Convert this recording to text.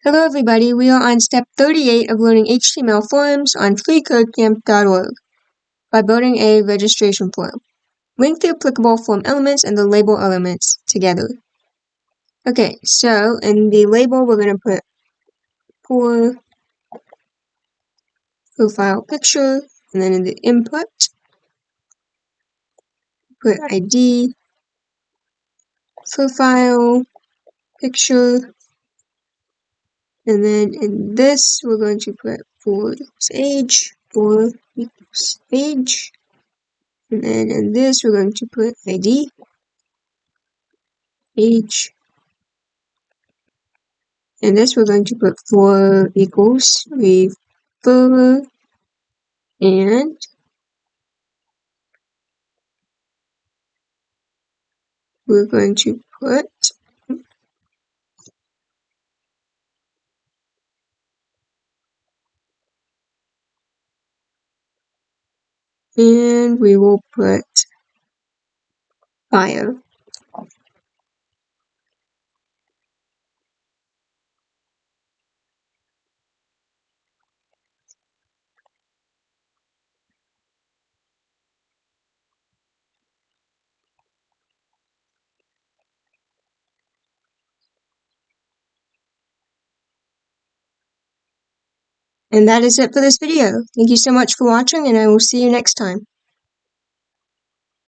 Hello everybody, we are on step 38 of learning HTML forms on freeCodeCamp.org by building a registration form. Link the applicable form elements and the label elements together. Okay, so in the label we're going to put for profile picture, and then in the input put ID, profile picture, and then in this we're going to put for age, and then in this we're going to put ID, age, and this we're going to put for equals refer, and we're going to put and we will put bio. And that is it for this video. Thank you so much for watching, and I will see you next time.